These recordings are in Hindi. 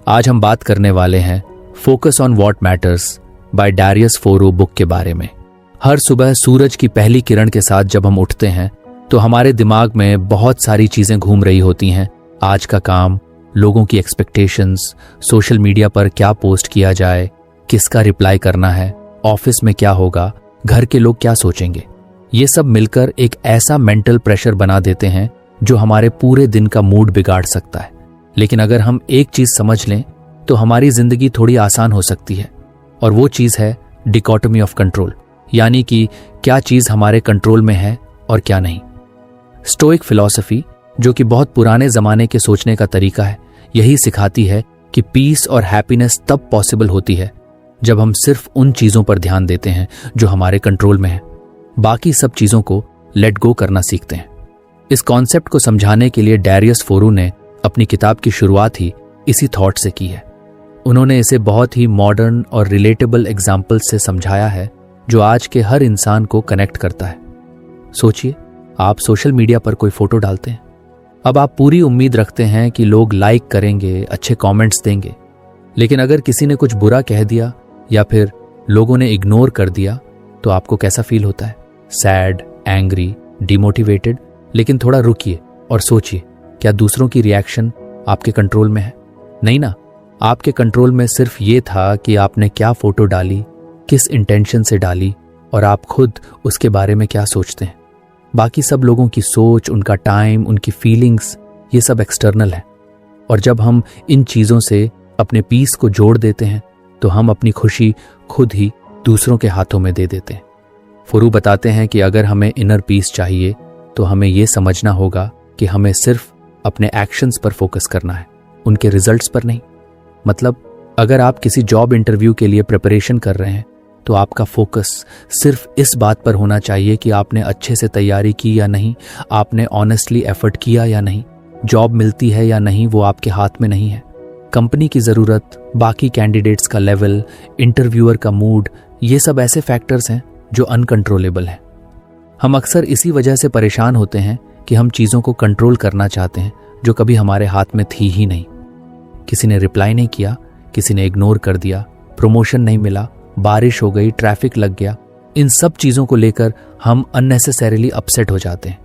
आज हम बात करने वाले हैं focus on what matters by Darius Foroux book के बारे में। हर सुबह सूरज की पहली किरण के साथ जब हम उठते हैं तो हमारे दिमाग में बहुत सारी चीजें घूम रही होती हैं। आज का काम, लोगों की एक्सपेक्टेशंस, सोशल मीडिया पर क्या पोस्ट किया जाए, किसका रिप्लाई करना है, ऑफिस में क्या होगा, घर के लोग क्या सोचेंगे। ये सब मिलकर एक ऐसा मेंटल प्रेशर बना देते हैं जो हमारे पूरे दिन का मूड बिगाड़ सकता है। लेकिन अगर हम एक चीज समझ लें तो हमारी जिंदगी थोड़ी आसान हो सकती है, और वो चीज है डिकोटमी ऑफ कंट्रोल, यानी कि क्या चीज हमारे कंट्रोल में है और क्या नहीं। स्टोइक फिलॉसफी, जो कि बहुत पुराने जमाने के सोचने का तरीका है, यही सिखाती है कि पीस और हैप्पीनेस तब पॉसिबल होती है जब हम सिर्फ उन चीजों पर ध्यान देते हैं जो हमारे कंट्रोल में है, बाकी सब चीजों को लेट गो करना सीखते हैं। इस कॉन्सेप्ट को समझाने के लिए डैरियस फोरो ने अपनी किताब की शुरुआत ही इसी थॉट से की है। उन्होंने इसे बहुत ही मॉडर्न और रिलेटेबल एग्जाम्पल से समझाया है जो आज के हर इंसान को कनेक्ट करता है। सोचिए, आप सोशल मीडिया पर कोई फोटो डालते हैं। अब आप पूरी उम्मीद रखते हैं कि लोग लाइक करेंगे, अच्छे कमेंट्स देंगे। लेकिन अगर किसी ने कुछ बुरा कह दिया या फिर लोगों ने इग्नोर कर दिया तो आपको कैसा फील होता है? Sad, angry, demotivated. लेकिन थोड़ा रुकिए और सोचिए, क्या दूसरों की रिएक्शन आपके कंट्रोल में है? नहीं ना। आपके कंट्रोल में सिर्फ ये था कि आपने क्या फोटो डाली, किस इंटेंशन से डाली, और आप खुद उसके बारे में क्या सोचते हैं। बाकी सब लोगों की सोच, उनका टाइम, उनकी फीलिंग्स, ये सब एक्सटर्नल है। और जब हम इन चीजों से अपने पीस को जोड़ देते हैं तो हम अपनी खुशी खुद ही दूसरों के हाथों में दे देते हैं। फोरो बताते हैं कि अगर हमें इनर पीस चाहिए तो हमें यह समझना होगा कि हमें सिर्फ अपने एक्शंस पर फोकस करना है, उनके रिजल्ट्स पर नहीं। मतलब अगर आप किसी जॉब इंटरव्यू के लिए प्रिपरेशन कर रहे हैं तो आपका फोकस सिर्फ इस बात पर होना चाहिए कि आपने अच्छे से तैयारी की या नहीं, आपने ऑनेस्टली एफर्ट किया या नहीं, जॉब मिलती है या नहीं, वो आपके हाथ में नहीं है। कंपनी की ज़रूरत, बाकी कैंडिडेट्स का लेवल, इंटरव्यूअर का मूड, ये सब ऐसे फैक्टर्स हैं जो अनकंट्रोलेबल हैं। हम अक्सर इसी वजह से परेशान होते हैं कि हम चीज़ों को कंट्रोल करना चाहते हैं जो कभी हमारे हाथ में थी ही नहीं। किसी ने रिप्लाई नहीं किया, किसी ने इग्नोर कर दिया, प्रमोशन नहीं मिला, बारिश हो गई, ट्रैफिक लग गया, इन सब चीज़ों को लेकर हम अननेसेसरीली अपसेट हो जाते हैं।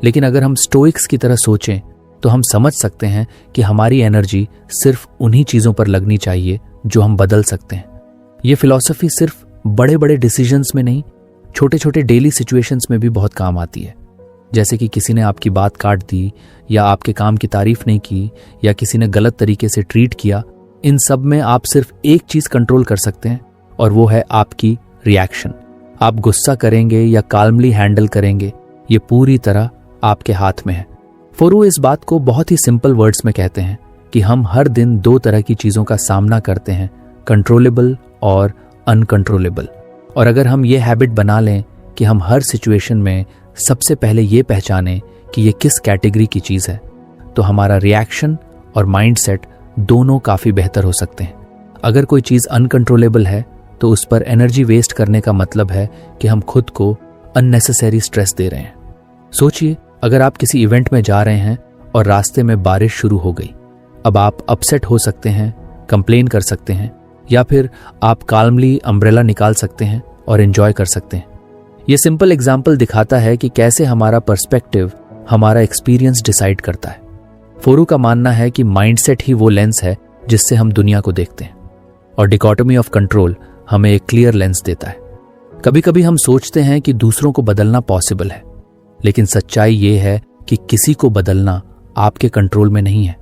लेकिन अगर हम स्टोइक्स की तरह सोचें तो हम समझ सकते हैं कि हमारी एनर्जी सिर्फ उन्हीं चीज़ों पर लगनी चाहिए जो हम बदल सकते हैं। ये फिलॉसफी सिर्फ बड़े बड़े डिसीजंस में नहीं, छोटे छोटे डेली सिचुएशंस में भी बहुत काम आती है। जैसे कि किसी ने आपकी बात काट दी, या आपके काम की तारीफ नहीं की, या किसी ने गलत तरीके से ट्रीट किया। इन सब में आप सिर्फ एक चीज़ कंट्रोल कर सकते हैं, और वो है आपकी रिएक्शन। आप गुस्सा करेंगे या काल्मली हैंडल करेंगे, ये पूरी तरह आपके हाथ में है। फोरो इस बात को बहुत ही सिंपल वर्ड्स में कहते हैं कि हम हर दिन दो तरह की चीज़ों का सामना करते हैं, कंट्रोलेबल और अनकंट्रोलेबल। और अगर हम ये हैबिट बना लें कि हम हर सिचुएशन में सबसे पहले ये पहचानें कि ये किस कैटेगरी की चीज़ है, तो हमारा रिएक्शन और माइंडसेट दोनों काफ़ी बेहतर हो सकते हैं। अगर कोई चीज़ अनकंट्रोलेबल है तो उस पर एनर्जी वेस्ट करने का मतलब है कि हम खुद को अननेसेसरी स्ट्रेस दे रहे हैं। सोचिए, अगर आप किसी इवेंट में जा रहे हैं और रास्ते में बारिश शुरू हो गई। अब आप अपसेट हो सकते हैं, कंप्लेन कर सकते हैं, या फिर आप काल्मली अम्ब्रेला निकाल सकते हैं और एंजॉय कर सकते हैं। ये सिंपल एग्जाम्पल दिखाता है कि कैसे हमारा पर्सपेक्टिव हमारा एक्सपीरियंस डिसाइड करता है। फोरो का मानना है कि माइंडसेट ही वो लेंस है जिससे हम दुनिया को देखते हैं, और डिकोटमी ऑफ कंट्रोल हमें एक क्लियर लेंस देता है। कभी कभी हम सोचते हैं कि दूसरों को बदलना पॉसिबल है, लेकिन सच्चाई ये है कि किसी को बदलना आपके कंट्रोल में नहीं है।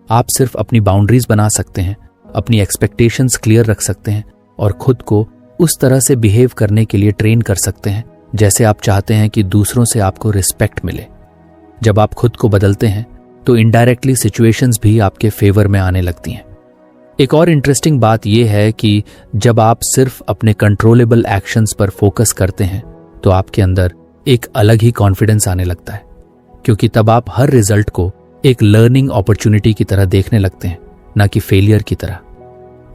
आप सिर्फ अपनी बाउंड्रीज बना सकते हैं, अपनी एक्सपेक्टेशंस क्लियर रख सकते हैं, और खुद को उस तरह से बिहेव करने के लिए ट्रेन कर सकते हैं जैसे आप चाहते हैं कि दूसरों से आपको रिस्पेक्ट मिले। जब आप खुद को बदलते हैं तो इनडायरेक्टली सिचुएशंस भी आपके फेवर में आने लगती हैं। एक और इंटरेस्टिंग बात यह है कि जब आप सिर्फ अपने कंट्रोलेबल एक्शंस पर फोकस करते हैं तो आपके अंदर एक अलग ही कॉन्फिडेंस आने लगता है, क्योंकि तब आप हर रिजल्ट को एक लर्निंग अपॉर्चुनिटी की तरह देखने लगते हैं, ना कि फेलियर की तरह।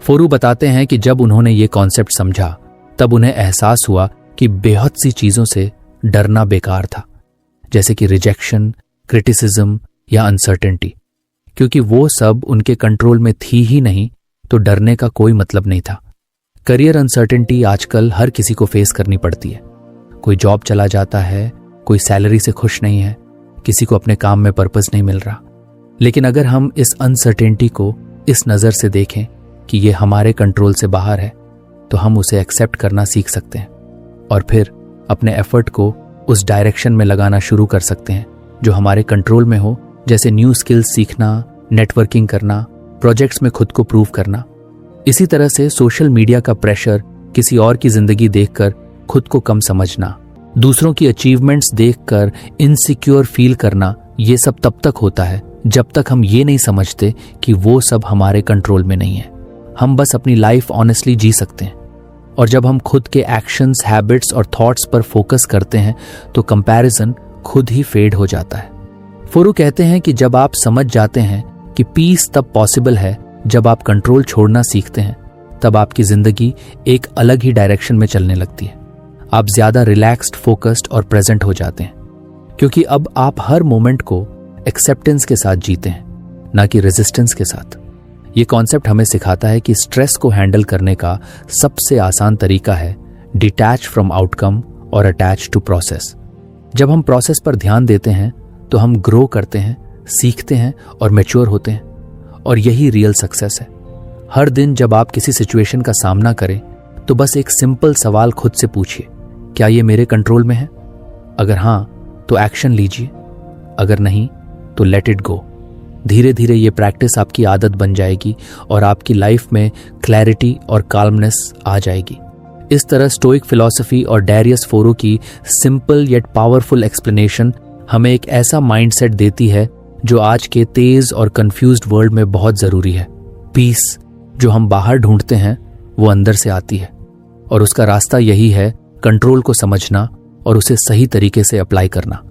फोरो बताते हैं कि जब उन्होंने ये कॉन्सेप्ट समझा तब उन्हें एहसास हुआ कि बेहद सी चीजों से डरना बेकार था, जैसे कि रिजेक्शन, क्रिटिसिज्म या अनसर्टेनिटी, क्योंकि वो सब उनके कंट्रोल में थी ही नहीं, तो डरने का कोई मतलब नहीं था। करियर अनसर्टेनिटी आजकल हर किसी को फेस करनी पड़ती है। कोई जॉब चला जाता है, कोई सैलरी से खुश नहीं है, किसी को अपने काम में पर्पस नहीं मिल रहा। लेकिन अगर हम इस अनसर्टेनिटी को इस नज़र से देखें कि ये हमारे कंट्रोल से बाहर है, तो हम उसे एक्सेप्ट करना सीख सकते हैं और फिर अपने एफर्ट को उस डायरेक्शन में लगाना शुरू कर सकते हैं जो हमारे कंट्रोल में हो, जैसे न्यू स्किल्स सीखना, नेटवर्किंग करना, प्रोजेक्ट्स में खुद को प्रूव करना। इसी तरह से सोशल मीडिया का प्रेशर, किसी और की जिंदगी देखकर खुद को कम समझना, दूसरों की अचीवमेंट्स देखकर इनसिक्योर फील करना, ये सब तब तक होता है जब तक हम ये नहीं समझते कि वो सब हमारे कंट्रोल में नहीं है। हम बस अपनी लाइफ ऑनेस्टली जी सकते हैं। और जब हम खुद के एक्शंस, हैबिट्स और थॉट्स पर फोकस करते हैं तो कंपैरिजन खुद ही फेड हो जाता है। फोरू कहते हैं कि जब आप समझ जाते हैं कि पीस तब पॉसिबल है जब आप कंट्रोल छोड़ना सीखते हैं, तब आपकी जिंदगी एक अलग ही डायरेक्शन में चलने लगती है। आप ज्यादा रिलैक्स्ड, फोकस्ड और प्रेजेंट हो जाते हैं, क्योंकि अब आप हर मोमेंट को एक्सेप्टेंस के साथ जीते हैं, ना कि रेजिस्टेंस के साथ। ये कॉन्सेप्ट हमें सिखाता है कि स्ट्रेस को हैंडल करने का सबसे आसान तरीका है डिटैच फ्रॉम आउटकम और अटैच टू प्रोसेस। जब हम प्रोसेस पर ध्यान देते हैं तो हम ग्रो करते हैं, सीखते हैं और मैच्योर होते हैं, और यही रियल सक्सेस है। हर दिन जब आप किसी सिचुएशन का सामना करें तो बस एक सिंपल सवाल खुद से पूछिए, क्या ये मेरे कंट्रोल में है? अगर हां तो एक्शन लीजिए, अगर नहीं तो लेट इट गो। धीरे धीरे ये प्रैक्टिस आपकी आदत बन जाएगी और आपकी लाइफ में क्लैरिटी और काल्मनेस आ जाएगी। इस तरह स्टोइक फिलॉसफी और डैरियस फोरो की सिंपल येट पावरफुल एक्सप्लेनेशन हमें एक ऐसा माइंडसेट देती है जो आज के तेज और कंफ्यूज्ड वर्ल्ड में बहुत जरूरी है। पीस जो हम बाहर ढूंढते हैं वो अंदर से आती है, और उसका रास्ता यही है कंट्रोल को समझना और उसे सही तरीके से अप्लाई करना।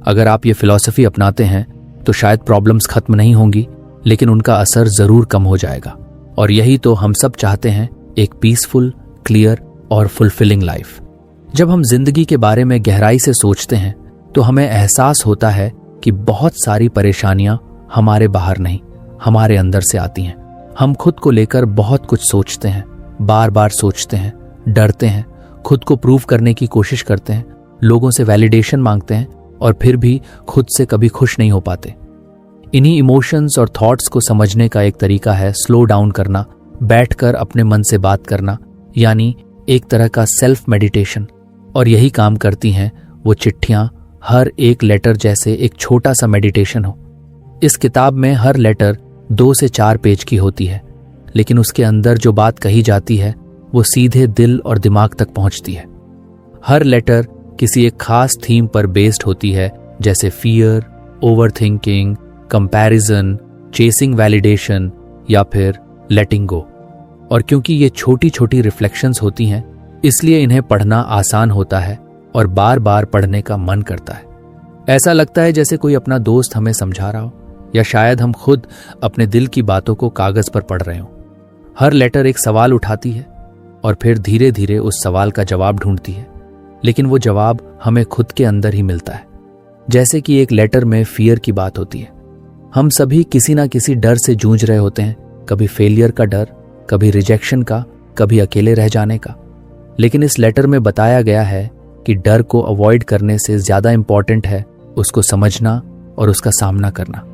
अगर आप ये फिलॉसफी अपनाते हैं तो शायद प्रॉब्लम्स खत्म नहीं होंगी, लेकिन उनका असर जरूर कम हो जाएगा। और यही तो हम सब चाहते हैं, एक पीसफुल, क्लियर और फुलफिलिंग लाइफ। जब हम जिंदगी के बारे में गहराई से सोचते हैं तो हमें एहसास होता है कि बहुत सारी परेशानियां हमारे बाहर नहीं, हमारे अंदर से आती हैं। हम खुद को लेकर बहुत कुछ सोचते हैं, बार बार सोचते हैं, डरते हैं, खुद को प्रूव करने की कोशिश करते हैं, लोगों से वैलिडेशन मांगते हैं और फिर भी खुद से कभी खुश नहीं हो पाते। इन्हीं इमोशंस और थॉट्स को समझने का एक तरीका है स्लो डाउन करना, बैठकर अपने मन से बात करना, यानी एक तरह का सेल्फ मेडिटेशन। और यही काम करती हैं वो चिट्ठियां, हर एक लेटर जैसे एक छोटा सा मेडिटेशन हो। इस किताब में हर लेटर 2 से 4 पेज की होती है, लेकिन उसके अंदर जो बात कही जाती है वो सीधे दिल और दिमाग तक पहुंचती है। हर लेटर किसी एक खास थीम पर बेस्ड होती है, जैसे fear, overthinking, comparison, chasing validation या फिर लेटिंग गो। और क्योंकि ये छोटी छोटी रिफ्लेक्शंस होती हैं, इसलिए इन्हें पढ़ना आसान होता है और बार बार पढ़ने का मन करता है। ऐसा लगता है जैसे कोई अपना दोस्त हमें समझा रहा हो, या शायद हम खुद अपने दिल की बातों को कागज पर पढ़ रहे हो। हर लेटर एक सवाल उठाती है और फिर धीरे धीरे उस सवाल का जवाब ढूंढती है, लेकिन वो जवाब हमें खुद के अंदर ही मिलता है। जैसे कि एक लेटर में फियर की बात होती है। हम सभी किसी ना किसी डर से जूझ रहे होते हैं, कभी फेलियर का डर, कभी रिजेक्शन का, कभी अकेले रह जाने का। लेकिन इस लेटर में बताया गया है कि डर को अवॉइड करने से ज्यादा इंपॉर्टेंट है उसको समझना और उसका सामना करना।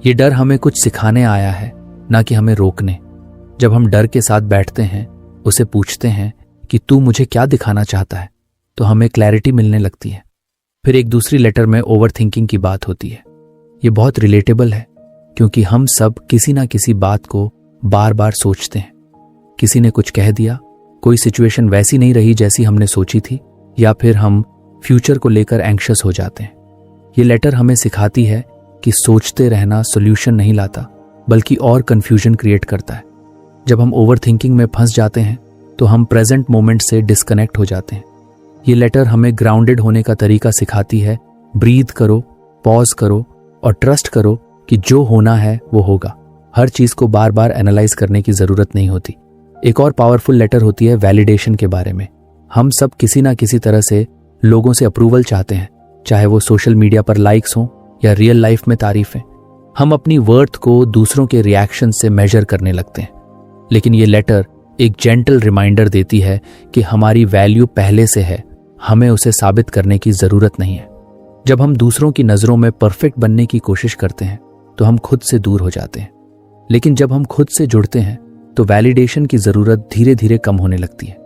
ये डर हमें कुछ सिखाने आया है, ना कि हमें रोकने। जब हम डर के साथ बैठते हैं, उसे पूछते हैं कि तू मुझे क्या दिखाना चाहता है, तो हमें क्लैरिटी मिलने लगती है। फिर एक दूसरी लेटर में ओवरथिंकिंग की बात होती है। ये बहुत रिलेटेबल है, क्योंकि हम सब किसी ना किसी बात को बार बार सोचते हैं। किसी ने कुछ कह दिया, कोई सिचुएशन वैसी नहीं रही जैसी हमने सोची थी, या फिर हम फ्यूचर को लेकर एंग्शियस हो जाते हैं। ये लेटर हमें सिखाती है कि सोचते रहना सॉल्यूशन नहीं लाता, बल्कि और कंफ्यूजन क्रिएट करता है। जब हम ओवरथिंकिंग में फंस जाते हैं तो हम प्रेजेंट मोमेंट से डिस्कनेक्ट हो जाते हैं। ये लेटर हमें ग्राउंडेड होने का तरीका सिखाती है। ब्रीथ करो, पॉज करो और ट्रस्ट करो कि जो होना है वो होगा। हर चीज को बार बार एनालाइज करने की जरूरत नहीं होती। एक और पावरफुल लेटर होती है वैलिडेशन के बारे में। हम सब किसी ना किसी तरह से लोगों से अप्रूवल चाहते हैं, चाहे वो सोशल मीडिया पर लाइक्स हो या रियल लाइफ में तारीफें। हम अपनी वर्थ को दूसरों के रिएक्शन से मेजर करने लगते हैं, लेकिन ये लेटर एक जेंटल रिमाइंडर देती है कि हमारी वैल्यू पहले से है, हमें उसे साबित करने की जरूरत नहीं है। जब हम दूसरों की नजरों में परफेक्ट बनने की कोशिश करते हैं तो हम खुद से दूर हो जाते हैं, लेकिन जब हम खुद से जुड़ते हैं तो वैलिडेशन की जरूरत धीरे धीरे कम होने लगती है।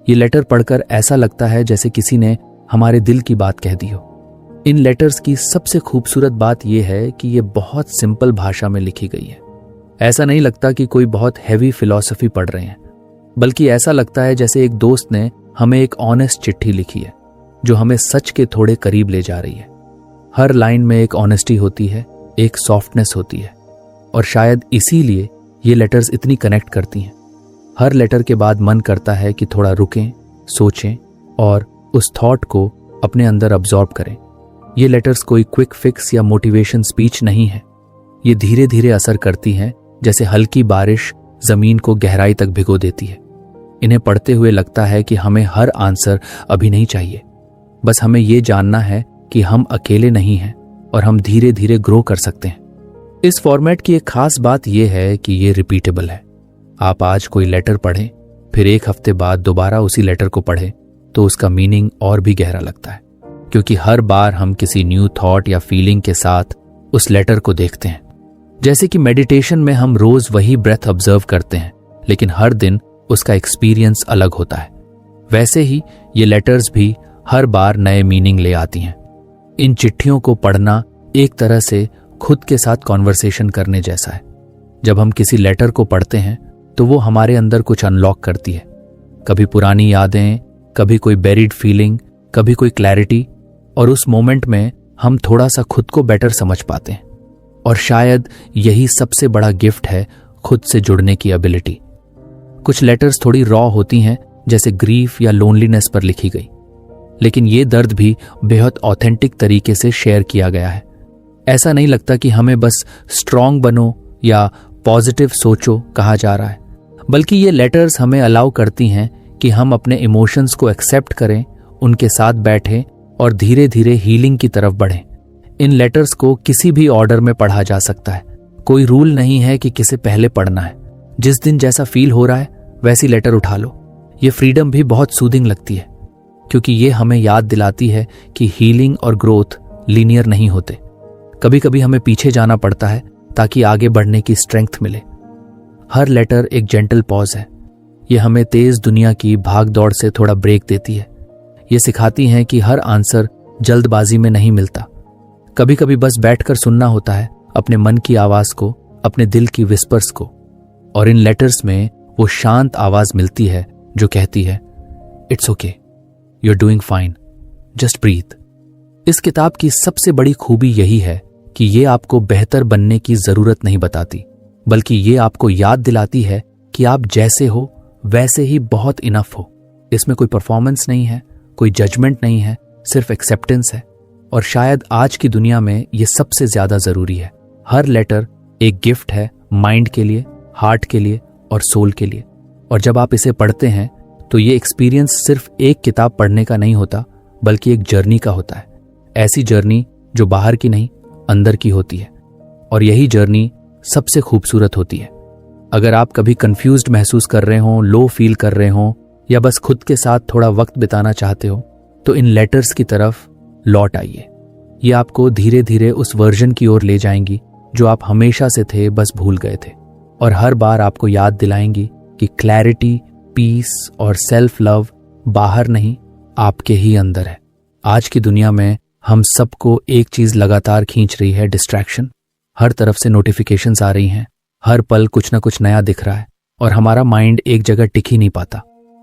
ये लेटर पढ़कर ऐसा लगता है जैसे किसी ने हमारे दिल की बात कह दी हो। इन लेटर्स की सबसे खूबसूरत बात यह है कि ये बहुत सिंपल भाषा में लिखी गई है। ऐसा नहीं लगता कि कोई बहुत हैवी फिलॉसफी पढ़ रहे हैं, बल्कि ऐसा लगता है जैसे एक दोस्त ने हमें एक ऑनेस्ट चिट्ठी लिखी है जो हमें सच के थोड़े करीब ले जा रही है। हर लाइन में एक ऑनेस्टी होती है, एक सॉफ्टनेस होती है, और शायद इसीलिए ये लेटर्स इतनी कनेक्ट करती हैं। हर लेटर के बाद मन करता है कि थोड़ा रुकें, सोचें और उस थॉट को अपने अंदर अब्जॉर्ब करें। ये लेटर्स कोई क्विक फिक्स या मोटिवेशन स्पीच नहीं है। ये धीरे धीरे असर करती हैं, जैसे हल्की बारिश जमीन को गहराई तक भिगो देती है। इन्हें पढ़ते हुए लगता है कि हमें हर आंसर अभी नहीं चाहिए, बस हमें ये जानना है कि हम अकेले नहीं हैं और हम धीरे धीरे ग्रो कर सकते हैं। इस फॉर्मेट की एक खास बात यह है कि ये रिपीटेबल है। आप आज कोई लेटर पढ़ें, फिर एक हफ्ते बाद दोबारा उसी लेटर को पढ़ें तो उसका मीनिंग और भी गहरा लगता है, क्योंकि हर बार हम किसी न्यू थॉट या फीलिंग के साथ उस लेटर को देखते हैं। जैसे कि मेडिटेशन में हम रोज वही ब्रेथ ऑब्जर्व करते हैं, लेकिन हर दिन उसका एक्सपीरियंस अलग होता है, वैसे ही ये लेटर्स भी हर बार नए मीनिंग ले आती हैं। इन चिट्ठियों को पढ़ना एक तरह से खुद के साथ कॉन्वर्सेशन करने जैसा है। जब हम किसी लेटर को पढ़ते हैं तो वो हमारे अंदर कुछ अनलॉक करती है, कभी पुरानी यादें, कभी कोई बेरिड फीलिंग, कभी कोई क्लैरिटी, और उस मोमेंट में हम थोड़ा सा खुद को बेटर समझ पाते हैं। और शायद यही सबसे बड़ा गिफ्ट है खुद से जुड़ने की एबिलिटी। कुछ लेटर्स थोड़ी रॉ होती हैं, जैसे ग्रीफ या लोनलीनेस पर लिखी गई, लेकिन ये दर्द भी बेहद ऑथेंटिक तरीके से शेयर किया गया है। ऐसा नहीं लगता कि हमें बस स्ट्रांग बनो या पॉजिटिव सोचो कहा जा रहा है, बल्कि ये लेटर्स हमें अलाउ करती हैं कि हम अपने इमोशंस को एक्सेप्ट करें, उनके साथ बैठें और धीरे धीरे हीलिंग की तरफ बढ़ें। इन लेटर्स को किसी भी ऑर्डर में पढ़ा जा सकता है। कोई रूल नहीं है कि किसे पहले पढ़ना है। जिस दिन जैसा फील हो रहा है वैसी लेटर उठा लो। ये फ्रीडम भी बहुत सूदिंग लगती है, क्योंकि ये हमें याद दिलाती है कि हीलिंग और ग्रोथ लीनियर नहीं होते। कभी कभी हमें पीछे जाना पड़ता है ताकि आगे बढ़ने की स्ट्रेंथ मिले। हर लेटर एक जेंटल पॉज है। ये हमें तेज दुनिया की भाग दौड़ से थोड़ा ब्रेक देती है। ये सिखाती हैं कि हर आंसर जल्दबाजी में नहीं मिलता। कभी कभी बस बैठकर सुनना होता है अपने मन की आवाज को, अपने दिल की विस्पर्स को। और इन लेटर्स में वो शांत आवाज मिलती है जो कहती है, it's okay, you are doing fine, just breathe. इस किताब की सबसे बड़ी खूबी यही है कि ये आपको बेहतर बनने की जरूरत नहीं बताती, बल्कि ये आपको याद दिलाती है कि आप जैसे हो वैसे ही बहुत इनफ हो। इसमें कोई परफॉर्मेंस नहीं है, कोई जजमेंट नहीं है, सिर्फ एक्सेप्टेंस है। और शायद आज की दुनिया में ये सबसे ज्यादा जरूरी है। हर लेटर एक गिफ्ट है, माइंड के लिए, हार्ट के लिए और सोल के लिए। और जब आप इसे पढ़ते हैं तो ये एक्सपीरियंस सिर्फ एक किताब पढ़ने का नहीं होता, बल्कि एक जर्नी का होता है। ऐसी जर्नी जो बाहर की नहीं, अंदर की होती है। और यही जर्नी सबसे खूबसूरत होती है। अगर आप कभी कंफ्यूज्ड महसूस कर रहे हो, लो फील कर रहे हो, या बस खुद के साथ थोड़ा वक्त बिताना चाहते हो, तो इन लेटर्स की तरफ लौट आइए। ये आपको धीरे धीरे उस वर्जन की ओर ले जाएंगी जो आप हमेशा से थे, बस भूल गए थे। और हर बार आपको याद दिलाएंगी कि क्लैरिटी, पीस और सेल्फ लव बाहर नहीं, आपके ही अंदर है। आज की दुनिया में हम सबको एक चीज लगातार खींच रही है, डिस्ट्रैक्शन। हर तरफ से नोटिफिकेशंस आ रही हैं, हर पल कुछ ना कुछ नया दिख रहा है और हमारा माइंड एक जगह टिक ही नहीं पाता।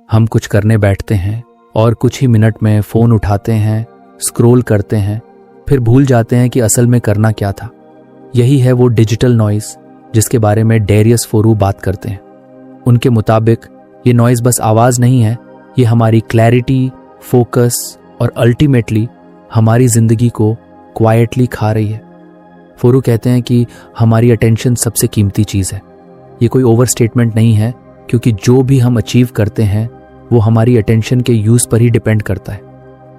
हम कुछ करने बैठते हैं और कुछ ही मिनट में फोन उठाते हैं, स्क्रॉल करते हैं, फिर भूल जाते हैं कि असल में करना क्या था। यही है वो डिजिटल नॉइज जिसके बारे में डेरियस फोरू बात करते हैं। उनके मुताबिक ये नॉइज बस आवाज नहीं है, ये हमारी क्लैरिटी, फोकस और अल्टीमेटली हमारी जिंदगी को क्वाइटली खा रही है। फोरू कहते हैं कि हमारी अटेंशन सबसे कीमती चीज है। ये कोई ओवर स्टेटमेंट नहीं है, क्योंकि जो भी हम अचीव करते हैं वो हमारी अटेंशन के यूज पर ही डिपेंड करता है।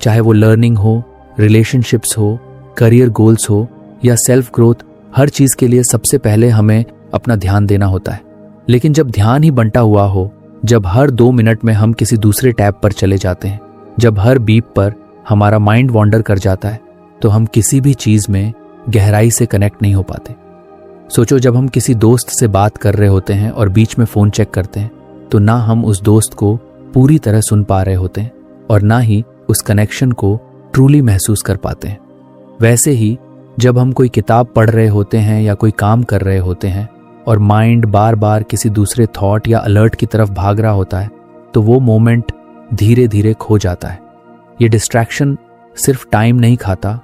चाहे वो लर्निंग हो, रिलेशनशिप्स हो, करियर गोल्स हो या सेल्फ ग्रोथ, हर चीज के लिए सबसे पहले हमें अपना ध्यान देना होता है, लेकिन जब ध्यान ही बंटा हुआ हो, जब हर 2 मिनट में हम किसी दूसरे टैब पर चले जाते हैं, जब हर बीप पर हमारा माइंड वॉन्डर कर जाता है, तो हम किसी भी चीज में गहराई से कनेक्ट नहीं हो पाते। सोचो, जब हम किसी दोस्त से बात कर रहे होते हैं और बीच में फोन चेक करते हैं, तो ना हम उस दोस्त को पूरी तरह सुन पा रहे होते हैं और ना ही उस कनेक्शन को ट्रूली महसूस कर पाते हैं। वैसे ही जब हम कोई किताब पढ़ रहे होते हैं या कोई काम कर रहे होते हैं और माइंड बार बार किसी दूसरे थॉट या अलर्ट की तरफ भाग रहा होता है, तो वो मोमेंट धीरे धीरे खो जाता है। ये डिस्ट्रैक्शन सिर्फ टाइम नहीं खाता,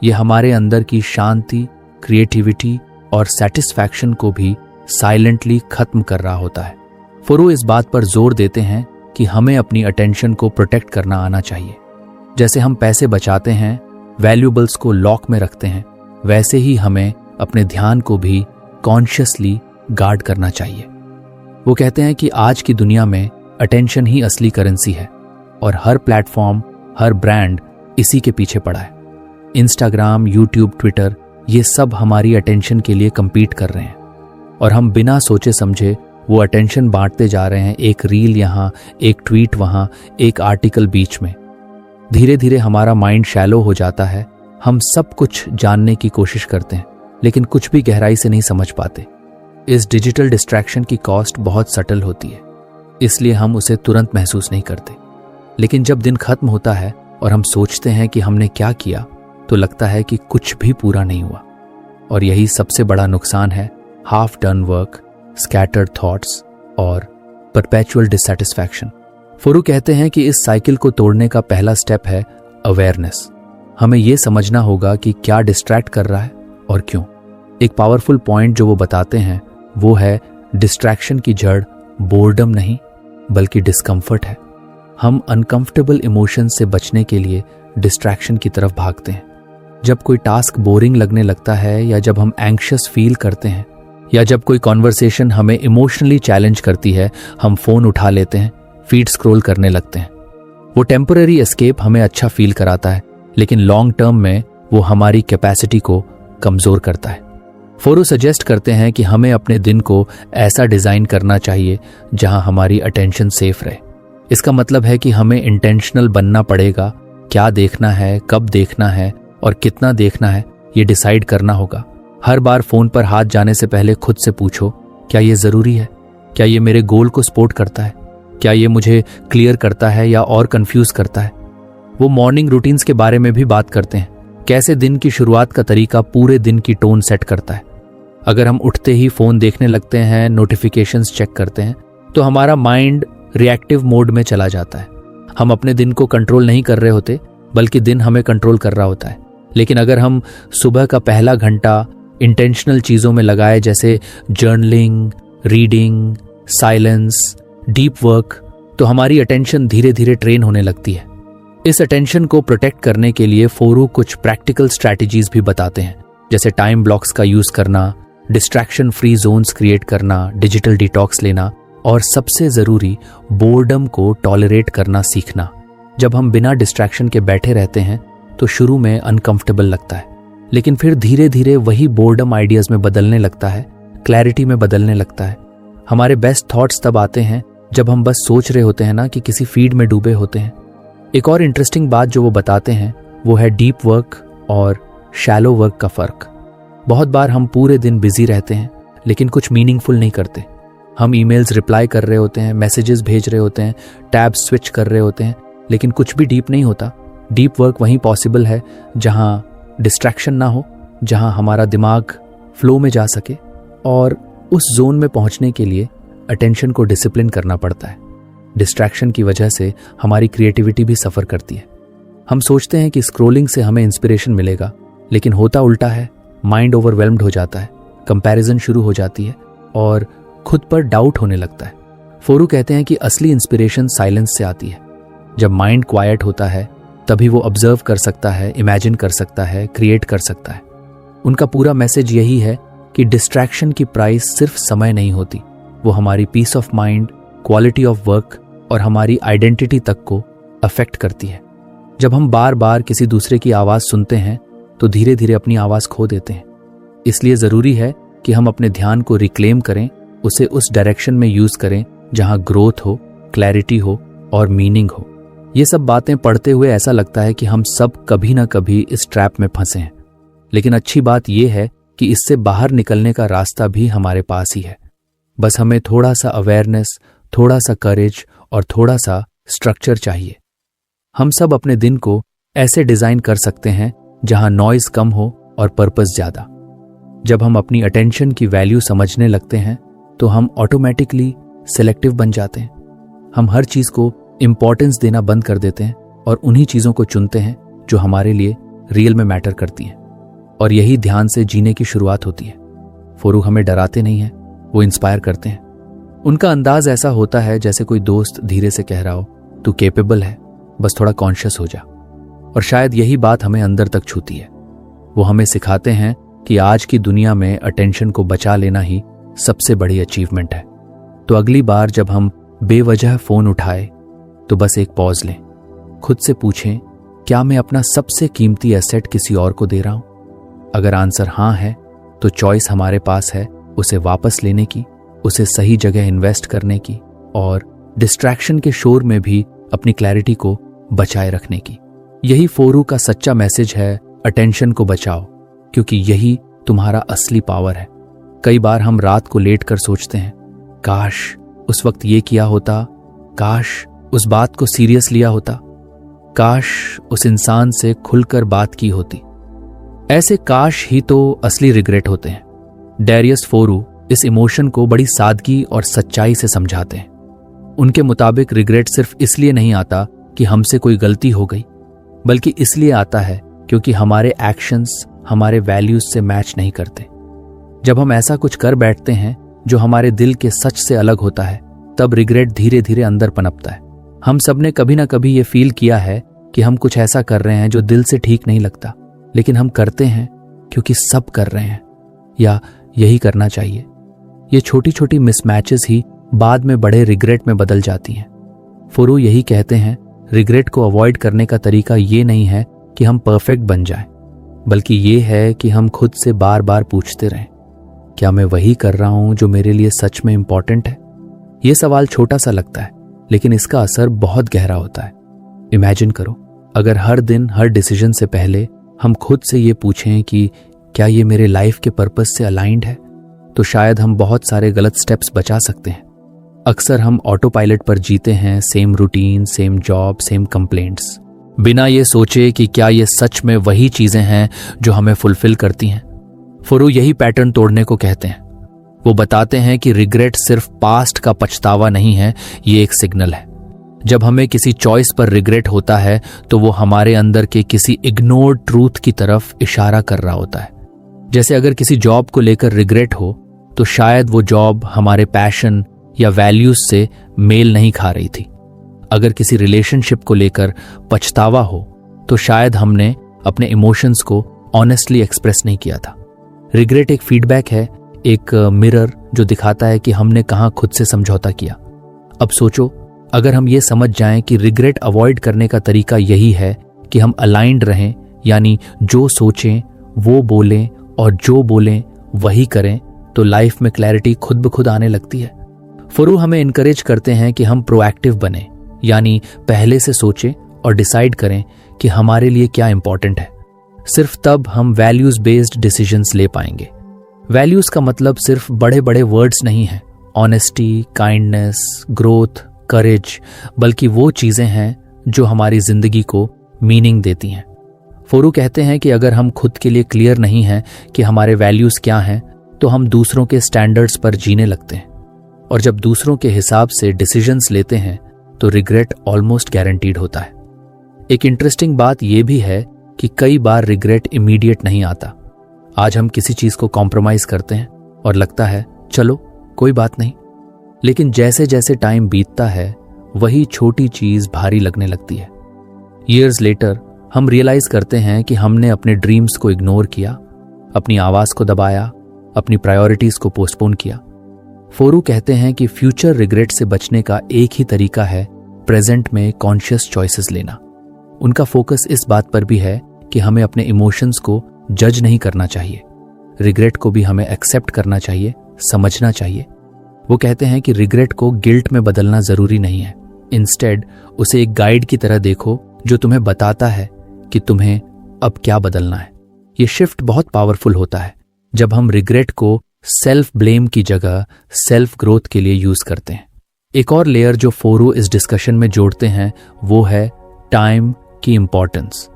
ये हमारे अंदर की शांति, क्रिएटिविटी और सेटिस्फैक्शन को भी साइलेंटली खत्म कर रहा होता है। फोरो इस बात पर जोर देते हैं कि हमें अपनी अटेंशन को प्रोटेक्ट करना आना चाहिए। जैसे हम पैसे बचाते हैं, वैल्यूएबल्स को लॉक में रखते हैं, वैसे ही हमें अपने ध्यान को भी कॉन्शियसली गार्ड करना चाहिए। वो कहते हैं कि आज की दुनिया में अटेंशन ही असली करेंसी है और हर प्लेटफॉर्म, हर ब्रांड इसी के पीछे पड़ा है। इंस्टाग्राम, यूट्यूब, ट्विटर, ये सब हमारी अटेंशन के लिए compete कर रहे हैं और हम बिना सोचे समझे वो अटेंशन बांटते जा रहे हैं। एक रील यहाँ, एक ट्वीट वहाँ, एक आर्टिकल बीच में। धीरे धीरे हमारा माइंड शैलो हो जाता है। हम सब कुछ जानने की कोशिश करते हैं, लेकिन कुछ भी गहराई से नहीं समझ पाते। इस डिजिटल डिस्ट्रैक्शन की कॉस्ट बहुत सटल होती है, इसलिए हम उसे तुरंत महसूस नहीं करते। लेकिन जब दिन खत्म होता है और हम सोचते हैं कि हमने क्या किया, तो लगता है कि कुछ भी पूरा नहीं हुआ। और यही सबसे बड़ा नुकसान है, half done work, scattered thoughts और परपेचुअल डिससैटिस्फैक्शन। फोरू कहते हैं कि इस साइकिल को तोड़ने का पहला स्टेप है अवेयरनेस। हमें यह समझना होगा कि क्या डिस्ट्रैक्ट कर रहा है और क्यों। एक पावरफुल पॉइंट जो वो बताते हैं वो है, डिस्ट्रैक्शन की जड़ बोर्डम नहीं बल्कि डिस्कम्फर्ट है। हम अनकंफर्टेबल इमोशन से बचने के लिए डिस्ट्रैक्शन की तरफ भागते हैं। जब कोई टास्क बोरिंग लगने लगता है, या जब हम एंग्शियस फील करते हैं, या जब कोई कॉन्वर्सेशन हमें इमोशनली चैलेंज करती है, हम फोन उठा लेते हैं, फीड स्क्रॉल करने लगते हैं। वो टेम्पररी एस्केप हमें अच्छा फील कराता है, लेकिन लॉन्ग टर्म में वो हमारी कैपेसिटी को कमजोर करता है। फोरो सजेस्ट करते हैं कि हमें अपने दिन को ऐसा डिजाइन करना चाहिए जहां हमारी अटेंशन सेफ रहे। इसका मतलब है कि हमें इंटेंशनल बनना पड़ेगा। क्या देखना है, कब देखना है और कितना देखना है, ये डिसाइड करना होगा। हर बार फोन पर हाथ जाने से पहले खुद से पूछो, क्या ये जरूरी है? क्या ये मेरे गोल को सपोर्ट करता है? क्या ये मुझे क्लियर करता है या और कंफ्यूज करता है? वो मॉर्निंग रूटीन्स के बारे में भी बात करते हैं, कैसे दिन की शुरुआत का तरीका पूरे दिन की टोन सेट करता है। अगर हम उठते ही फोन देखने लगते हैं, नोटिफिकेशंस चेक करते हैं, तो हमारा माइंड रिएक्टिव मोड में चला जाता है। हम अपने दिन को कंट्रोल नहीं कर रहे होते, बल्कि दिन हमें कंट्रोल कर रहा होता है। लेकिन अगर हम सुबह का पहला घंटा इंटेंशनल चीजों में लगाए, जैसे journaling, reading, silence, deep work, तो हमारी अटेंशन धीरे धीरे ट्रेन होने लगती है। इस अटेंशन को प्रोटेक्ट करने के लिए फोरू कुछ प्रैक्टिकल स्ट्रैटेजीज भी बताते हैं, जैसे टाइम ब्लॉक्स का यूज करना, डिस्ट्रैक्शन फ्री जोन्स क्रिएट करना, डिजिटल डिटॉक्स लेना और सबसे जरूरी बोर्डम को टॉलरेट करना सीखना। जब हम बिना डिस्ट्रैक्शन के बैठे रहते हैं तो शुरू में अनकंफर्टेबल लगता है, लेकिन फिर धीरे धीरे वही बोर्डम आइडियाज में बदलने लगता है, क्लैरिटी में बदलने लगता है। हमारे बेस्ट थॉट्स तब आते हैं जब हम बस सोच रहे होते हैं ना कि किसी फीड में डूबे होते हैं। एक और इंटरेस्टिंग बात जो वो बताते हैं वो है डीप वर्क और शैलो वर्क का फर्क। बहुत बार हम पूरे दिन बिजी रहते हैं लेकिन कुछ मीनिंगफुल नहीं करते। हम ईमेल्स रिप्लाई कर रहे होते हैं, मैसेजेस भेज रहे होते हैं, टैब स्विच कर रहे होते हैं, लेकिन कुछ भी डीप नहीं होता। डीप वर्क वहीं पॉसिबल है जहां डिस्ट्रैक्शन ना हो, जहां हमारा दिमाग फ्लो में जा सके, और उस जोन में पहुंचने के लिए अटेंशन को डिसिप्लिन करना पड़ता है। डिस्ट्रैक्शन की वजह से हमारी क्रिएटिविटी भी सफ़र करती है। हम सोचते हैं कि स्क्रोलिंग से हमें इंस्पिरेशन मिलेगा, लेकिन होता उल्टा है। माइंड ओवरवेल्म्ड हो जाता है, कंपैरिजन शुरू हो जाती है और खुद पर डाउट होने लगता है। फोरू कहते हैं कि असली इंस्पिरेशन साइलेंस से आती है। जब माइंड क्वाइट होता है तभी वो ऑब्जर्व कर सकता है, इमेजिन कर सकता है, क्रिएट कर सकता है। उनका पूरा मैसेज यही है कि डिस्ट्रैक्शन की प्राइस सिर्फ समय नहीं होती, वो हमारी peace of mind, quality of work और हमारी आइडेंटिटी तक को अफेक्ट करती है। जब हम बार बार किसी दूसरे की आवाज़ सुनते हैं तो धीरे धीरे अपनी आवाज़ खो देते हैं। इसलिए जरूरी है कि हम अपने ध्यान को रिक्लेम करें, उसे उस डायरेक्शन में यूज करें जहां ग्रोथ हो, क्लैरिटी हो और मीनिंग हो। ये सब बातें पढ़ते हुए ऐसा लगता है कि हम सब कभी ना कभी इस ट्रैप में फंसे हैं, लेकिन अच्छी बात यह है कि इससे बाहर निकलने का रास्ता भी हमारे पास ही है। बस हमें थोड़ा सा अवेयरनेस, थोड़ा सा करेज और थोड़ा सा स्ट्रक्चर चाहिए। हम सब अपने दिन को ऐसे डिजाइन कर सकते हैं जहां नॉइज कम हो और पर्पस ज्यादा। जब हम अपनी अटेंशन की वैल्यू समझने लगते हैं तो हम ऑटोमेटिकली सिलेक्टिव बन जाते हैं। हम हर चीज को इंपॉर्टेंस देना बंद कर देते हैं और उन्हीं चीजों को चुनते हैं जो हमारे लिए रियल में मैटर करती हैं। और यही ध्यान से जीने की शुरुआत होती है। फरूक हमें डराते नहीं हैं, वो इंस्पायर करते हैं। उनका अंदाज ऐसा होता है जैसे कोई दोस्त धीरे से कह रहा हो, तू कैपेबल है, बस थोड़ा कॉन्शियस हो जा। और शायद यही बात हमें अंदर तक छूती है। वो हमें सिखाते हैं कि आज की दुनिया में अटेंशन को बचा लेना ही सबसे बड़ी अचीवमेंट है। तो अगली बार जब हम बेवजह फोन उठाए तो बस एक पॉज लें, खुद से पूछें, क्या मैं अपना सबसे कीमती एसेट किसी और को दे रहा हूं? अगर आंसर हां है तो चॉइस हमारे पास है उसे वापस लेने की, उसे सही जगह इन्वेस्ट करने की और डिस्ट्रैक्शन के शोर में भी अपनी क्लैरिटी को बचाए रखने की। यही फोरू का सच्चा मैसेज है, अटेंशन को बचाओ, क्योंकि यही तुम्हारा असली पावर है। कई बार हम रात को लेट कर सोचते हैं, काश उस वक्त ये किया होता, काश उस बात को सीरियस लिया होता, काश उस इंसान से खुलकर बात की होती। ऐसे काश ही तो असली रिग्रेट होते हैं। डैरियस फोरू इस इमोशन को बड़ी सादगी और सच्चाई से समझाते हैं। उनके मुताबिक रिग्रेट सिर्फ इसलिए नहीं आता कि हमसे कोई गलती हो गई, बल्कि इसलिए आता है क्योंकि हमारे एक्शंस हमारे वैल्यूज से मैच नहीं करते। जब हम ऐसा कुछ कर बैठते हैं जो हमारे दिल के सच से अलग होता है, तब रिग्रेट धीरे धीरे अंदर पनपता है। हम सब ने कभी ना कभी ये फील किया है कि हम कुछ ऐसा कर रहे हैं जो दिल से ठीक नहीं लगता, लेकिन हम करते हैं क्योंकि सब कर रहे हैं या यही करना चाहिए। ये छोटी छोटी मिसमैचेस ही बाद में बड़े रिग्रेट में बदल जाती हैं। फोरू यही कहते हैं, रिग्रेट को अवॉइड करने का तरीका ये नहीं है कि हम परफेक्ट बन जाएं, बल्कि ये है कि हम खुद से बार बार पूछते रहें, क्या मैं वही कर रहा हूं जो मेरे लिए सच में इंपॉर्टेंट है? यह सवाल छोटा सा लगता है, लेकिन इसका असर बहुत गहरा होता है। इमेजिन करो, अगर हर दिन हर डिसीजन से पहले हम खुद से ये पूछें कि क्या ये मेरे लाइफ के पर्पस से अलाइंड है, तो शायद हम बहुत सारे गलत स्टेप्स बचा सकते हैं। अक्सर हम ऑटो पायलट पर जीते हैं, same routine, same job, same complaints, बिना ये सोचे कि क्या ये सच में वही चीजें हैं जो हमें फुलफिल करती हैं। फुरू यही पैटर्न तोड़ने को कहते हैं। वो बताते हैं कि रिग्रेट सिर्फ पास्ट का पछतावा नहीं है, ये एक सिग्नल है। जब हमें किसी चॉइस पर रिग्रेट होता है तो वो हमारे अंदर के किसी इग्नोर्ड ट्रूथ की तरफ इशारा कर रहा होता है। जैसे अगर किसी जॉब को लेकर रिग्रेट हो तो शायद वो जॉब हमारे पैशन या वैल्यूज से मेल नहीं खा रही थी। अगर किसी रिलेशनशिप को लेकर पछतावा हो तो शायद हमने अपने इमोशंस को ऑनेस्टली एक्सप्रेस नहीं किया था। रिग्रेट एक फीडबैक है, एक मिरर जो दिखाता है कि हमने कहां खुद से समझौता किया। अब सोचो, अगर हम ये समझ जाएं कि रिग्रेट अवॉइड करने का तरीका यही है कि हम अलाइंड रहें, यानी जो सोचें वो बोलें और जो बोलें वही करें, तो लाइफ में क्लैरिटी खुद ब खुद आने लगती है। फुरू हमें इनकरेज करते हैं कि हम प्रोएक्टिव बने, यानी पहले से सोचें और डिसाइड करें कि हमारे लिए क्या इंपॉर्टेंट है। सिर्फ तब हम वैल्यूज बेस्ड डिसीजंस ले पाएंगे। वैल्यूज का मतलब सिर्फ बड़े बड़े वर्ड्स नहीं है, ऑनेस्टी, काइंडनेस, ग्रोथ, करेज, बल्कि वो चीजें हैं जो हमारी जिंदगी को मीनिंग देती हैं। फोरू कहते हैं कि अगर हम खुद के लिए क्लियर नहीं हैं कि हमारे वैल्यूज क्या हैं, तो हम दूसरों के स्टैंडर्ड्स पर जीने लगते हैं, और जब दूसरों के हिसाब से डिसीजंस लेते हैं तो रिग्रेट ऑलमोस्ट गारंटीड होता है। एक इंटरेस्टिंग बात यह भी है कि कई बार रिग्रेट इमीडिएट नहीं आता। आज हम किसी चीज को कॉम्प्रोमाइज करते हैं और लगता है चलो कोई बात नहीं, लेकिन जैसे जैसे टाइम बीतता है वही छोटी चीज भारी लगने लगती है। ईयर्स लेटर हम रियलाइज करते हैं कि हमने अपने ड्रीम्स को इग्नोर किया, अपनी आवाज को दबाया, अपनी प्रायोरिटीज को पोस्टपोन किया। फोरू कहते हैं कि फ्यूचर रिग्रेट से बचने का एक ही तरीका है प्रेजेंट में कॉन्शियस चॉइसेस लेना। उनका फोकस इस बात पर भी है कि हमें अपने इमोशंस को जज नहीं करना चाहिए। रिग्रेट को भी हमें एक्सेप्ट करना चाहिए, समझना चाहिए। वो कहते हैं कि रिग्रेट को गिल्ट में बदलना जरूरी नहीं है। इंस्टेड उसे एक गाइड की तरह देखो जो तुम्हें बताता है कि तुम्हें अब क्या बदलना है। ये शिफ्ट बहुत पावरफुल होता है जब हम रिग्रेट को सेल्फ ब्लेम की जगह सेल्फ ग्रोथ के लिए यूज करते हैं। एक और लेयर जो फोरू इस डिस्कशन में जोड़ते हैं वो है टाइम की इंपॉर्टेंस।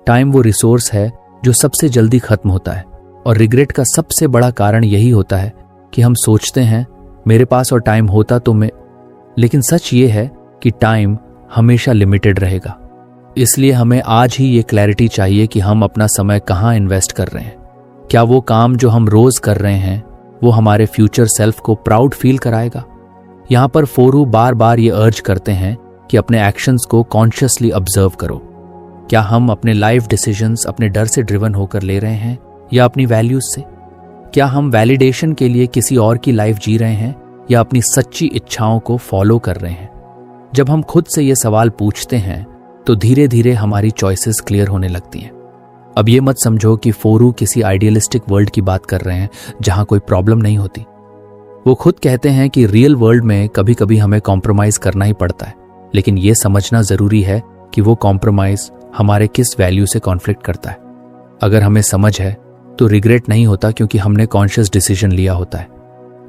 टाइम वो रिसोर्स है जो सबसे जल्दी खत्म होता है, और रिग्रेट का सबसे बड़ा कारण यही होता है कि हम सोचते हैं मेरे पास और टाइम होता तो मैं, लेकिन सच ये है कि टाइम हमेशा लिमिटेड रहेगा। इसलिए हमें आज ही ये क्लैरिटी चाहिए कि हम अपना समय कहाँ इन्वेस्ट कर रहे हैं। क्या वो काम जो हम रोज कर रहे हैं वो हमारे फ्यूचर सेल्फ को प्राउड फील कराएगा? यहां पर फोरू बार बार ये अर्ज करते हैं कि अपने एक्शंस को कॉन्शियसली ऑब्जर्व करो। क्या हम अपने लाइफ डिसीजंस अपने डर से ड्रिवन होकर ले रहे हैं या अपनी वैल्यूज से? क्या हम वैलिडेशन के लिए किसी और की लाइफ जी रहे हैं या अपनी सच्ची इच्छाओं को फॉलो कर रहे हैं? जब हम खुद से ये सवाल पूछते हैं तो धीरे धीरे हमारी चॉइसेस क्लियर होने लगती हैं। अब ये मत समझो कि फोरू किसी आइडियलिस्टिक वर्ल्ड की बात कर रहे हैं जहां कोई प्रॉब्लम नहीं होती। वो खुद कहते हैं कि रियल वर्ल्ड में कभी कभी हमें कॉम्प्रोमाइज करना ही पड़ता है, लेकिन ये समझना जरूरी है कि वो कॉम्प्रोमाइज हमारे किस वैल्यू से कॉन्फ्लिक्ट करता है। अगर हमें समझ है तो रिग्रेट नहीं होता क्योंकि हमने कॉन्शियस डिसीजन लिया होता है।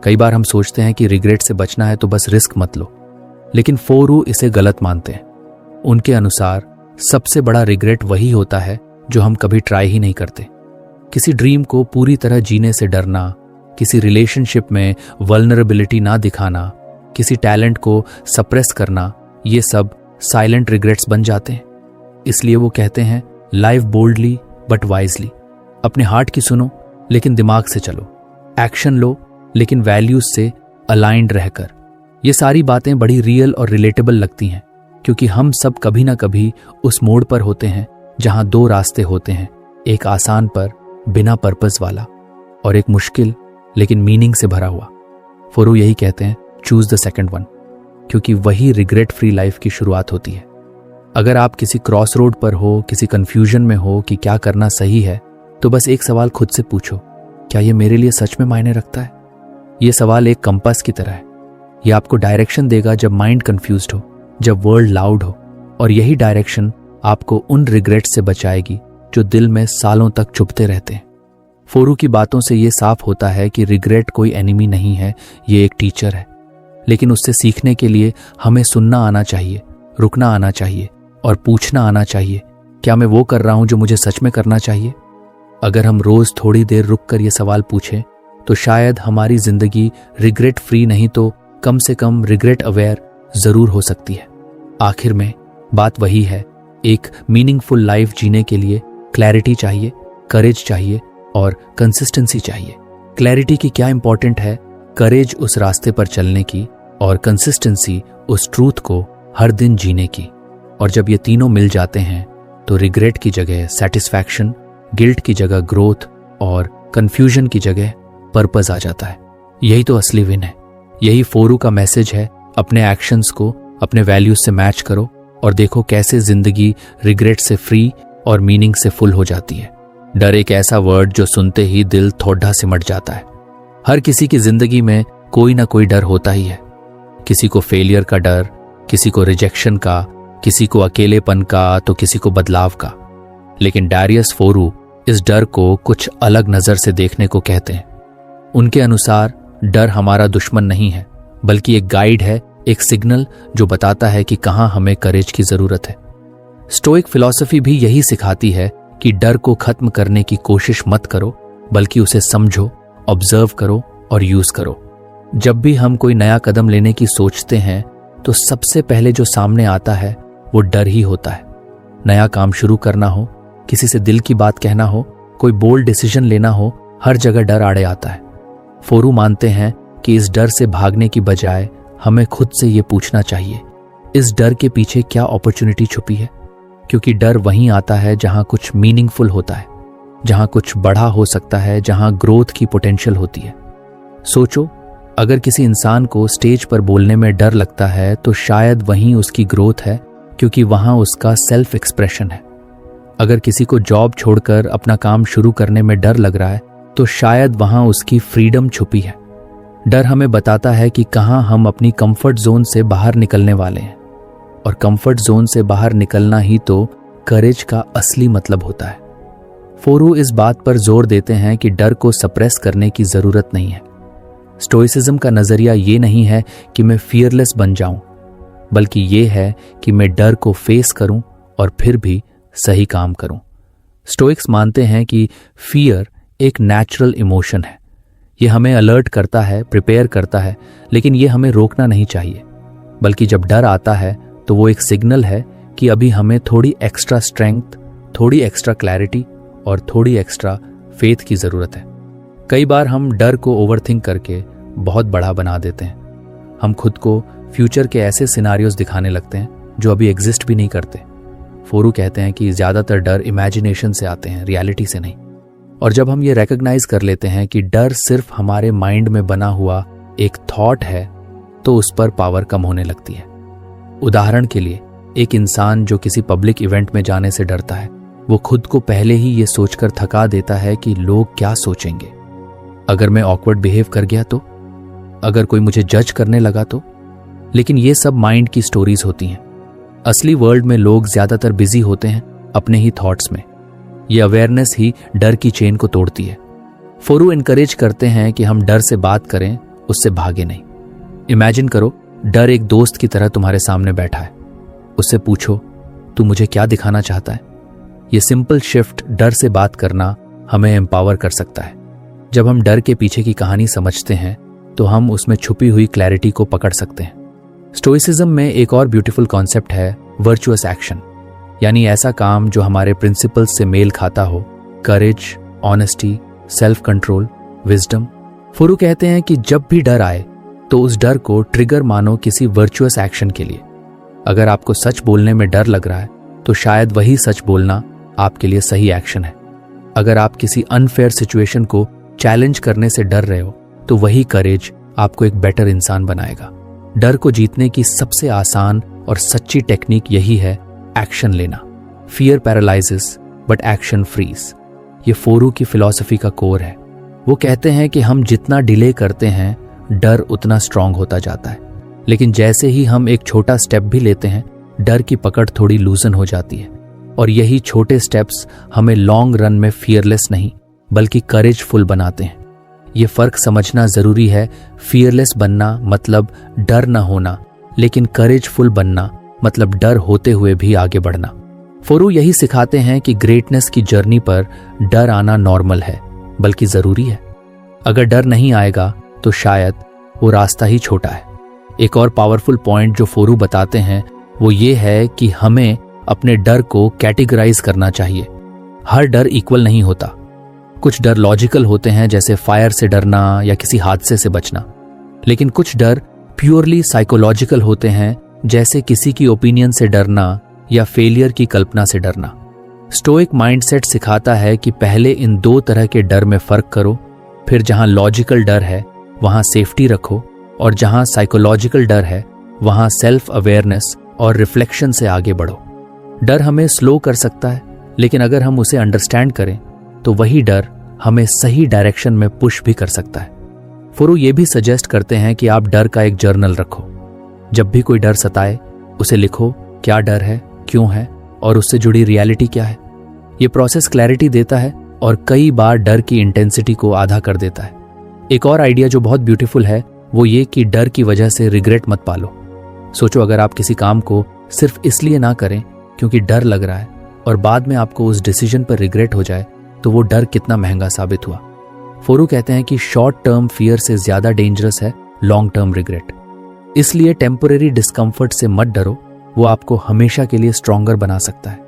कई बार हम सोचते हैं कि रिग्रेट से बचना है तो बस रिस्क मत लो, लेकिन फोरू इसे गलत मानते हैं। उनके अनुसार सबसे बड़ा रिग्रेट वही होता है जो हम कभी ट्राई ही नहीं करते। किसी ड्रीम को पूरी तरह जीने से डरना, किसी रिलेशनशिप में वल्नरेबिलिटी ना दिखाना, किसी टैलेंट को सप्रेस करना, ये सब साइलेंट रिग्रेट्स बन जाते हैं। इसलिए वो कहते हैं लाइव बोल्डली बट वाइजली। अपने हार्ट की सुनो लेकिन दिमाग से चलो, एक्शन लो लेकिन वैल्यूज से अलाइंड रहकर। ये सारी बातें बड़ी रियल और रिलेटेबल लगती हैं क्योंकि हम सब कभी ना कभी उस मोड़ पर होते हैं जहां दो रास्ते होते हैं, एक आसान पर बिना पर्पस वाला और एक मुश्किल लेकिन मीनिंग से भरा हुआ। फोरू यही कहते हैं चूज द सेकंड वन, क्योंकि वही रिग्रेट फ्री लाइफ की शुरुआत होती है। अगर आप किसी क्रॉस रोड पर हो, किसी कंफ्यूजन में हो कि क्या करना सही है, तो बस एक सवाल खुद से पूछो, क्या ये मेरे लिए सच में मायने रखता है? ये सवाल एक कंपास की तरह है। ये आपको डायरेक्शन देगा जब माइंड कंफ्यूज्ड हो, जब वर्ल्ड लाउड हो, और यही डायरेक्शन आपको उन रिग्रेट से बचाएगी जो दिल में सालों तक चुभते रहते हैं। फोरू की बातों से ये साफ होता है कि रिग्रेट कोई एनिमी नहीं है, ये एक टीचर है। लेकिन उससे सीखने के लिए हमें सुनना आना चाहिए, रुकना आना चाहिए और पूछना आना चाहिए, क्या मैं वो कर रहा हूं जो मुझे सच में करना चाहिए? अगर हम रोज थोड़ी देर रुककर ये सवाल पूछें तो शायद हमारी जिंदगी रिग्रेट फ्री नहीं तो कम से कम रिग्रेट अवेयर जरूर हो सकती है। आखिर में बात वही है, एक मीनिंगफुल लाइफ जीने के लिए क्लैरिटी चाहिए, करेज चाहिए और कंसिस्टेंसी चाहिए। क्लैरिटी की क्या इंपॉर्टेंट है, करेज उस रास्ते पर चलने की और कंसिस्टेंसी उस ट्रूथ को हर दिन जीने की। और जब ये तीनों मिल जाते हैं तो रिग्रेट की जगह सेटिस्फैक्शन, गिल्ट की जगह ग्रोथ और कंफ्यूजन की जगह पर्पस आ जाता है। यही तो असली विन है। यही फोरू का मैसेज है, अपने एक्शंस को अपने वैल्यूज से मैच करो और देखो कैसे जिंदगी रिग्रेट से फ्री और मीनिंग से फुल हो जाती है। डर एक ऐसा वर्ड जो सुनते ही दिल थोड़ा सिमट जाता है। हर किसी की जिंदगी में कोई ना कोई डर होता ही है। किसी को फेलियर का डर, किसी को रिजेक्शन का, किसी को अकेलेपन का, तो किसी को बदलाव का। लेकिन डैरियस फोरू इस डर को कुछ अलग नजर से देखने को कहते हैं। उनके अनुसार डर हमारा दुश्मन नहीं है, बल्कि एक गाइड है, एक सिग्नल जो बताता है कि कहां हमें करेज की जरूरत है। स्टोइक फिलॉसफी भी यही सिखाती है कि डर को खत्म करने की कोशिश मत करो, बल्कि उसे समझो, ऑब्जर्व करो और यूज करो। जब भी हम कोई नया कदम लेने की सोचते हैं तो सबसे पहले जो सामने आता है वो डर ही होता है। नया काम शुरू करना हो, किसी से दिल की बात कहना हो, कोई बोल्ड डिसीजन लेना हो, हर जगह डर आड़े आता है। फोरू मानते हैं कि इस डर से भागने की बजाय हमें खुद से ये पूछना चाहिए, इस डर के पीछे क्या अपॉर्चुनिटी छुपी है? क्योंकि डर वहीं आता है जहां कुछ मीनिंगफुल होता है, जहां कुछ बड़ा हो सकता है, जहां ग्रोथ की पोटेंशियल होती है। सोचो, अगर किसी इंसान को स्टेज पर बोलने में डर लगता है तो शायद वहीं उसकी ग्रोथ है, क्योंकि वहां उसका सेल्फ एक्सप्रेशन है। अगर किसी को जॉब छोड़कर अपना काम शुरू करने में डर लग रहा है तो शायद वहां उसकी फ्रीडम छुपी है। डर हमें बताता है कि कहां हम अपनी कंफर्ट जोन से बाहर निकलने वाले हैं, और कंफर्ट जोन से बाहर निकलना ही तो करेज का असली मतलब होता है। फोरू इस बात पर जोर देते हैं कि डर को सप्रेस करने की जरूरत नहीं है। स्टोइसिज्म का नजरिया ये नहीं है कि मैं फियरलेस बन जाऊं, बल्कि ये है कि मैं डर को फेस करूं और फिर भी सही काम करूं। स्टोइक्स मानते हैं कि फियर एक नेचुरल इमोशन है। ये हमें अलर्ट करता है, प्रिपेयर करता है, लेकिन ये हमें रोकना नहीं चाहिए। बल्कि जब डर आता है तो वो एक सिग्नल है कि अभी हमें थोड़ी एक्स्ट्रा स्ट्रेंथ, थोड़ी एक्स्ट्रा क्लैरिटी और थोड़ी एक्स्ट्रा फेथ की जरूरत है। कई बार हम डर को ओवरथिंक करके बहुत बड़ा बना देते हैं। हम खुद को फ्यूचर के ऐसे सिनारियोज दिखाने लगते हैं जो अभी एग्जिस्ट भी नहीं करते। फोरू कहते हैं कि ज्यादातर डर इमेजिनेशन से आते हैं, रियलिटी से नहीं। और जब हम ये रिकॉग्नाइज कर लेते हैं कि डर सिर्फ हमारे माइंड में बना हुआ एक थॉट है, तो उस पर पावर कम होने लगती है। उदाहरण के लिए, एक इंसान जो किसी पब्लिक इवेंट में जाने से डरता है, वो खुद को पहले ही ये सोचकर थका देता है कि लोग क्या सोचेंगे। अगर मैं ऑकवर्ड बिहेव कर गया तो, अगर कोई मुझे जज करने लगा तो। लेकिन ये सब माइंड की स्टोरीज होती हैं। असली वर्ल्ड में लोग ज्यादातर बिजी होते हैं अपने ही थॉट्स में। ये अवेयरनेस ही डर की चेन को तोड़ती है। फोरू इनकरेज करते हैं कि हम डर से बात करें, उससे भागे नहीं। इमेजिन करो, डर एक दोस्त की तरह तुम्हारे सामने बैठा है। उससे पूछो, तू मुझे क्या दिखाना चाहता है? ये सिंपल शिफ्ट डर से बात करना हमें एम्पावर कर सकता है। जब हम डर के पीछे की कहानी समझते हैं तो हम उसमें छुपी हुई क्लैरिटी को पकड़ सकते हैं। स्टोइसिज्म में एक और ब्यूटीफुल कॉन्सेप्ट है वर्चुअस एक्शन, यानी ऐसा काम जो हमारे प्रिंसिपल्स से मेल खाता हो। Courage, honesty, self control, wisdom. फोरू कहते हैं कि जब भी डर आए तो उस डर को ट्रिगर मानो किसी वर्चुअस एक्शन के लिए। अगर आपको सच बोलने में डर लग रहा है तो शायद वही सच बोलना आपके लिए सही एक्शन है। अगर आप किसी अनफेयर सिचुएशन को चैलेंज करने से डर रहे हो तो वही करेज आपको एक बेटर इंसान बनाएगा। डर को जीतने की सबसे आसान और सच्ची टेक्निक यही है, एक्शन लेना। Fear paralyses but action frees. ये फोरू की फिलॉसफी का कोर है। वो कहते हैं कि हम जितना डिले करते हैं, डर उतना स्ट्रांग होता जाता है। लेकिन जैसे ही हम एक छोटा स्टेप भी लेते हैं, डर की पकड़ थोड़ी लूजन हो जाती है। और यही छोटे स्टेप्स हमें लॉन्ग रन में फियरलेस नहीं बल्कि करेजफुल बनाते हैं। ये फर्क समझना जरूरी है। फियरलेस बनना मतलब डर न होना, लेकिन करेजफुल बनना मतलब डर होते हुए भी आगे बढ़ना। फोरू यही सिखाते हैं कि ग्रेटनेस की जर्नी पर डर आना नॉर्मल है, बल्कि जरूरी है। अगर डर नहीं आएगा तो शायद वो रास्ता ही छोटा है। एक और पावरफुल पॉइंट जो फोरू बताते हैं वो ये है कि हमें अपने डर को कैटेगराइज करना चाहिए। हर डर इक्वल नहीं होता। कुछ डर लॉजिकल होते हैं, जैसे फायर से डरना या किसी हादसे से बचना। लेकिन कुछ डर प्योरली साइकोलॉजिकल होते हैं, जैसे किसी की ओपिनियन से डरना या फेलियर की कल्पना से डरना। स्टोइक माइंडसेट सिखाता है कि पहले इन दो तरह के डर में फर्क करो, फिर जहां लॉजिकल डर है वहां सेफ्टी रखो, और जहां साइकोलॉजिकल डर है वहां सेल्फ अवेयरनेस और रिफ्लेक्शन से आगे बढ़ो। डर हमें स्लो कर सकता है, लेकिन अगर हम उसे अंडरस्टैंड करें तो वही डर हमें सही डायरेक्शन में पुश भी कर सकता है। फोरू ये भी सजेस्ट करते हैं कि आप डर का एक जर्नल रखो। जब भी कोई डर सताए, उसे लिखो, क्या डर है, क्यों है, और उससे जुड़ी रियलिटी क्या है। ये प्रोसेस क्लैरिटी देता है और कई बार डर की इंटेंसिटी को आधा कर देता है। एक और आइडिया जो बहुत ब्यूटीफुल है वो ये कि डर की वजह से रिग्रेट मत पालो। सोचो, अगर आप किसी काम को सिर्फ इसलिए ना करें क्योंकि डर लग रहा है और बाद में आपको उस डिसीजन पर रिग्रेट हो जाए, तो वो डर कितना महंगा साबित हुआ। फोरू कहते हैं कि शॉर्ट टर्म फियर से ज्यादा डेंजरस है लॉन्ग टर्म रिग्रेट। इसलिए टेम्परेरी डिस्कम्फर्ट से मत डरो, वो आपको हमेशा के लिए स्ट्रॉन्गर बना सकता है।